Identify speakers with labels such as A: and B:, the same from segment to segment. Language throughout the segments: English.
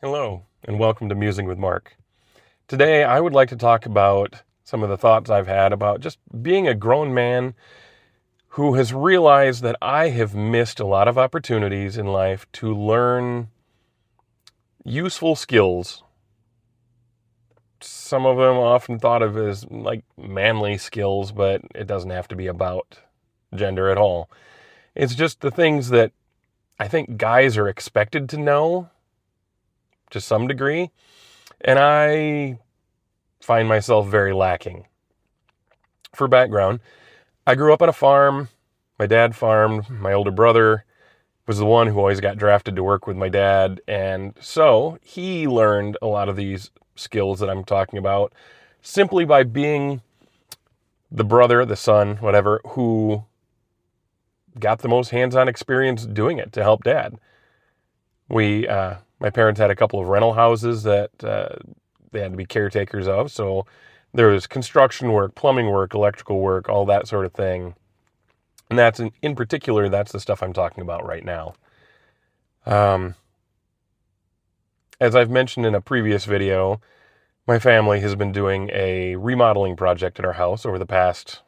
A: Hello, and welcome to Musing with Mark. Today, I would like to talk about some of the thoughts I've had about just being a grown man who has realized that I have missed a lot of opportunities in life to learn useful skills. Some of them often thought of as like manly skills, but it doesn't have to be about gender at all. It's just the things that I think guys are expected to know to some degree, and I find myself very lacking. For background, I grew up on a farm. My dad farmed. My older brother was the one who always got drafted to work with my dad. And so he learned a lot of these skills that I'm talking about simply by being the brother, the son, whatever, who got the most hands-on experience doing it to help dad. My parents had a couple of rental houses that they had to be caretakers of. So there was construction work, plumbing work, electrical work, all that sort of thing. And that's in particular, that's the stuff I'm talking about right now. As I've mentioned in a previous video, my family has been doing a remodeling project at our house over the past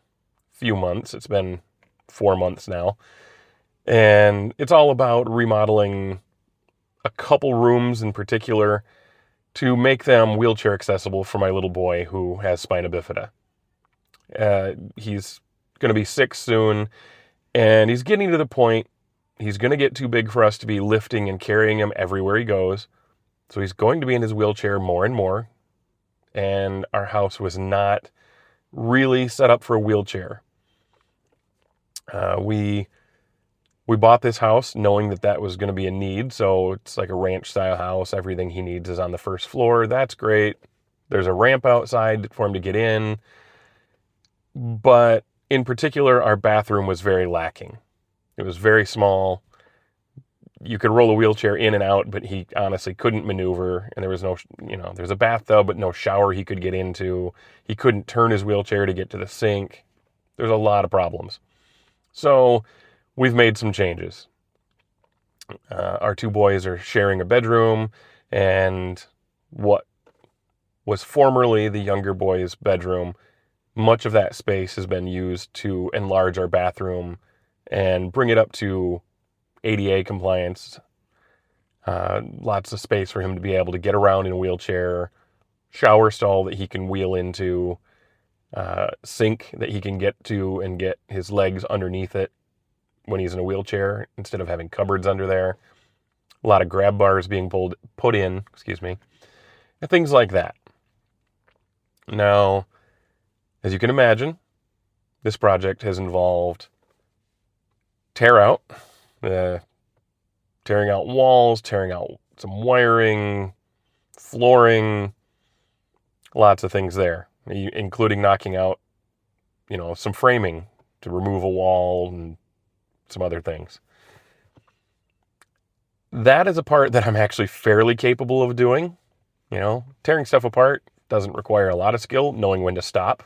A: few months. It's been 4 months now. And it's all about remodeling a couple rooms in particular to make them wheelchair accessible for my little boy who has spina bifida. He's going to be 6 soon, and he's getting to the point he's going to get too big for us to be lifting and carrying him everywhere he goes. So he's going to be in his wheelchair more and more, and our house was not really set up for a wheelchair. We bought this house knowing that that was going to be a need, so it's like a ranch-style house. Everything he needs is on the first floor. That's great. There's a ramp outside for him to get in. But in particular, our bathroom was very lacking. It was very small. You could roll a wheelchair in and out, but he honestly couldn't maneuver. And there was no, there's a bathtub, but no shower he could get into. He couldn't turn his wheelchair to get to the sink. There's a lot of problems. So we've made some changes. Our 2 boys are sharing a bedroom, and what was formerly the younger boy's bedroom, much of that space has been used to enlarge our bathroom and bring it up to ADA compliance. Lots of space for him to be able to get around in a wheelchair, shower stall that he can wheel into, sink that he can get to and get his legs underneath it when he's in a wheelchair instead of having cupboards under there. A lot of grab bars being put in, and things like that. Now, as you can imagine, this project has involved tearing out walls, tearing out some wiring, flooring, lots of things there, including knocking out, some framing to remove a wall and some other things. That is a part that I'm actually fairly capable of doing. Tearing stuff apart doesn't require a lot of skill. Knowing when to stop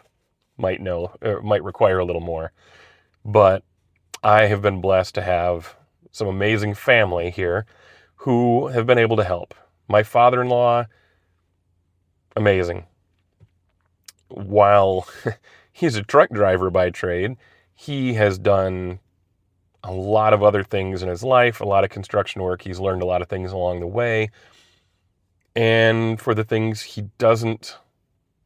A: might require a little more. But I have been blessed to have some amazing family here who have been able to help. My father-in-law, amazing. While he's a truck driver by trade, he has done a lot of other things in his life, a lot of construction work. He's learned a lot of things along the way. And for the things he doesn't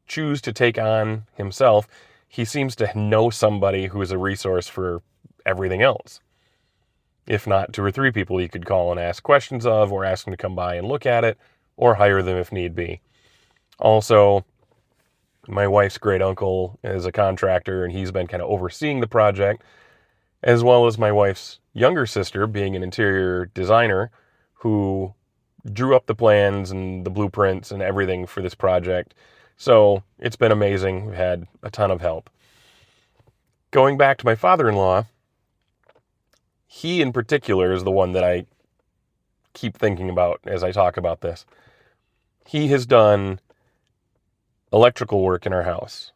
A: choose to take on himself, he seems to know somebody who is a resource for everything else. If not 2 or 3 people he could call and ask questions of, or ask them to come by and look at it, or hire them if need be. Also, my wife's great uncle is a contractor, and he's been kind of overseeing the project, as well as my wife's younger sister being an interior designer who drew up the plans and the blueprints and everything for this project. So it's been amazing. We've had a ton of help. Going back to my father-in-law, he in particular is the one that I keep thinking about as I talk about this. He has done electrical work in our house.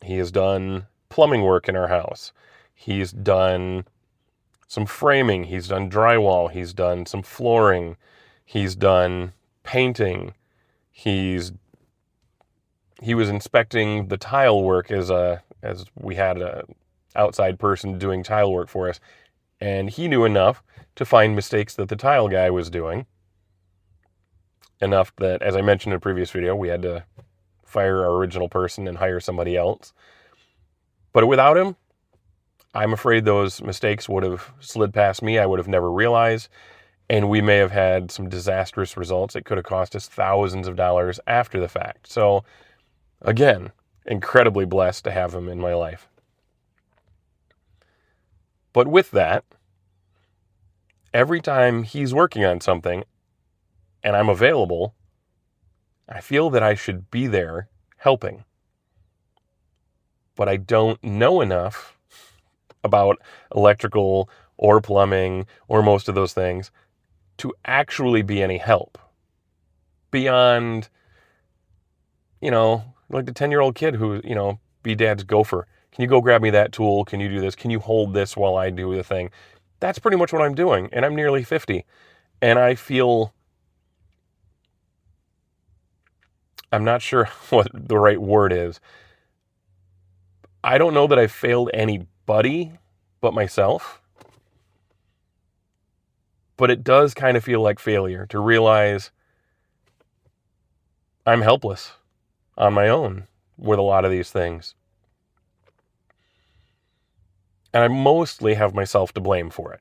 A: He has done plumbing work in our house. He's done some framing. He's done drywall. He's done some flooring. He's done painting. He was inspecting the tile work as we had a outside person doing tile work for us, and he knew enough to find mistakes that the tile guy was doing. Enough that, as I mentioned in a previous video, we had to fire our original person and hire somebody else. But without him, I'm afraid those mistakes would have slid past me. I would have never realized, and we may have had some disastrous results. It could have cost us thousands of dollars after the fact. So, again, incredibly blessed to have him in my life. But with that, every time he's working on something and I'm available, I feel that I should be there helping. But I don't know enough about electrical or plumbing or most of those things to actually be any help. Beyond, like the 10-year-old kid who, be dad's gopher. Can you go grab me that tool? Can you do this? Can you hold this while I do the thing? That's pretty much what I'm doing. And I'm nearly 50. And I feel, I'm not sure what the right word is. I don't know that I've failed anybody but myself. But it does kind of feel like failure to realize I'm helpless on my own with a lot of these things. And I mostly have myself to blame for it.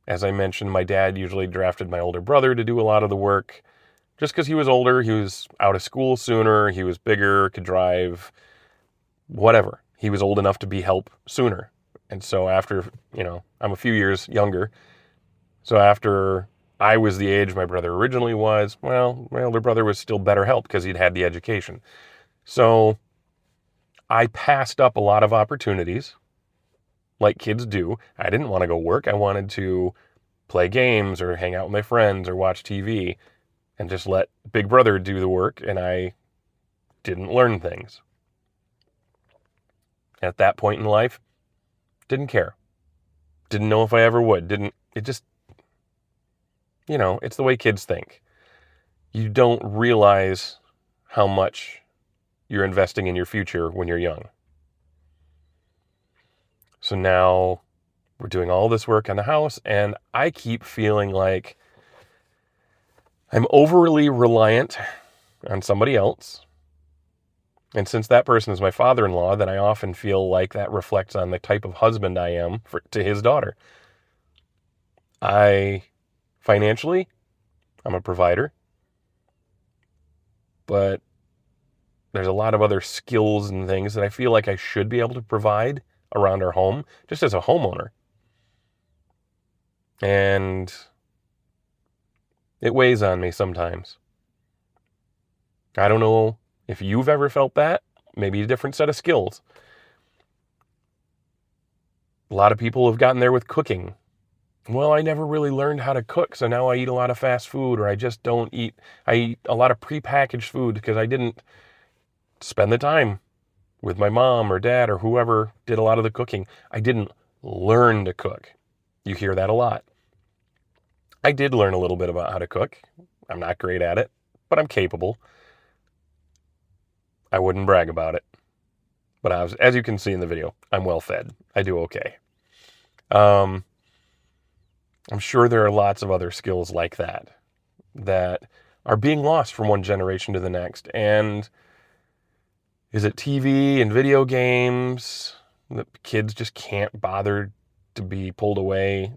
A: As I mentioned, my dad usually drafted my older brother to do a lot of the work. Just because he was older, he was out of school sooner, he was bigger, could drive, whatever. He was old enough to be help sooner. And so after, I'm a few years younger. So after I was the age my brother originally was, well, my older brother was still better help because he'd had the education. So I passed up a lot of opportunities, like kids do. I didn't want to go work. I wanted to play games or hang out with my friends or watch TV and just let Big Brother do the work, and I didn't learn things. At that point in life, didn't care. Didn't know if I ever would. It's the way kids think. You don't realize how much you're investing in your future when you're young. So now we're doing all this work on the house, and I keep feeling like I'm overly reliant on somebody else. And since that person is my father-in-law, then I often feel like that reflects on the type of husband I am to his daughter. Financially, I'm a provider. But there's a lot of other skills and things that I feel like I should be able to provide around our home, just as a homeowner. And it weighs on me sometimes. I don't know if you've ever felt that. Maybe a different set of skills. A lot of people have gotten there with cooking. Well, I never really learned how to cook, so now I eat a lot of fast food, or I just don't eat. I eat a lot of prepackaged food because I didn't spend the time with my mom or dad or whoever did a lot of the cooking. I didn't learn to cook. You hear that a lot. I did learn a little bit about how to cook. I'm not great at it, but I'm capable. I wouldn't brag about it. But as you can see in the video, I'm well fed. I do okay. I'm sure there are lots of other skills like that are being lost from one generation to the next. And is it TV and video games that kids just can't bother to be pulled away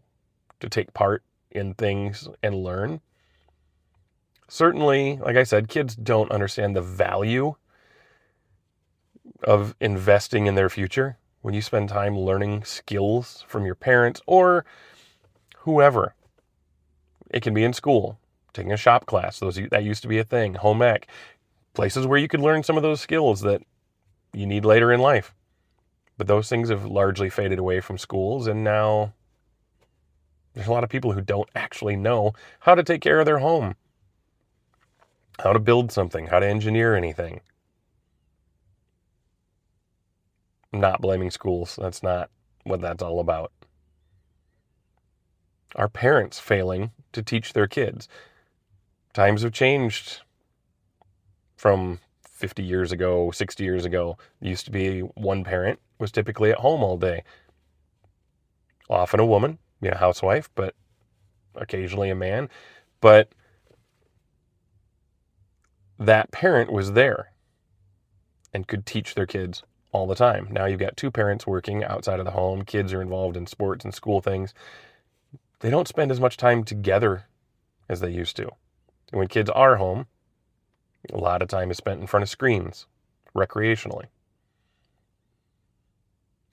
A: to take part in things and learn? Certainly, like I said, kids don't understand the value of investing in their future. When you spend time learning skills from your parents or whoever, it can be in school, taking a shop class. That used to be a thing. Home ec, places where you could learn some of those skills that you need later in life. But those things have largely faded away from schools, and now there's a lot of people who don't actually know how to take care of their home, how to build something, how to engineer anything. I'm not blaming schools. That's not what that's all about. Our parents failing to teach their kids. Times have changed from 50 years ago, 60 years ago. It used to be one parent was typically at home all day. Often a woman, a housewife, but occasionally a man. But that parent was there and could teach their kids all the time. Now you've got two parents working outside of the home. Kids are involved in sports and school things. They don't spend as much time together as they used to. And when kids are home, a lot of time is spent in front of screens, recreationally.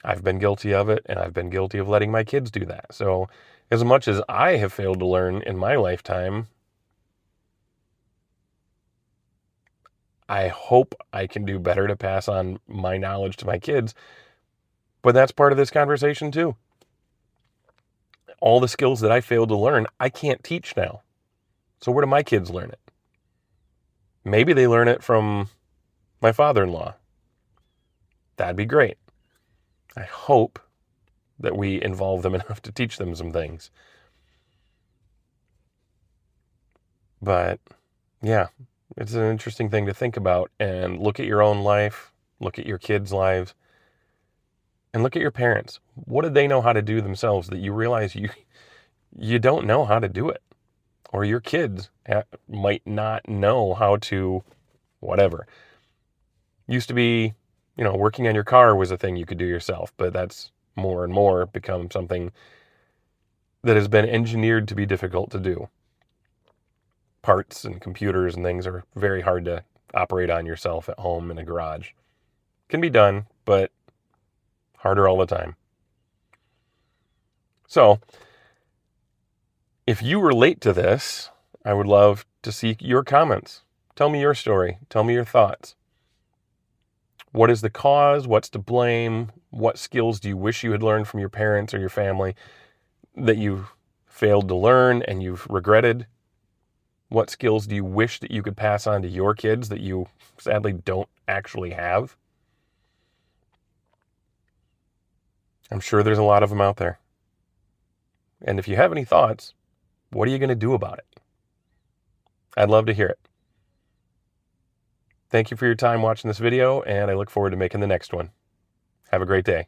A: I've been guilty of it, and I've been guilty of letting my kids do that. So as much as I have failed to learn in my lifetime, I hope I can do better to pass on my knowledge to my kids. But that's part of this conversation too. All the skills that I failed to learn, I can't teach now. So where do my kids learn it? Maybe they learn it from my father-in-law. That'd be great. I hope that we involve them enough to teach them some things. But yeah, it's an interesting thing to think about, and look at your own life, look at your kids' lives, and look at your parents. What did they know how to do themselves that you realize you don't know how to do it? Or your kids might not know how to whatever. Used to be, working on your car was a thing you could do yourself, but that's more and more become something that has been engineered to be difficult to do. Parts and computers and things are very hard to operate on yourself at home in a garage. Can be done, but harder all the time. So, if you relate to this, I would love to see your comments. Tell me your story. Tell me your thoughts. What is the cause? What's to blame? What skills do you wish you had learned from your parents or your family that you failed to learn and you've regretted? What skills do you wish that you could pass on to your kids that you sadly don't actually have? I'm sure there's a lot of them out there. And if you have any thoughts, what are you going to do about it? I'd love to hear it. Thank you for your time watching this video, and I look forward to making the next one. Have a great day.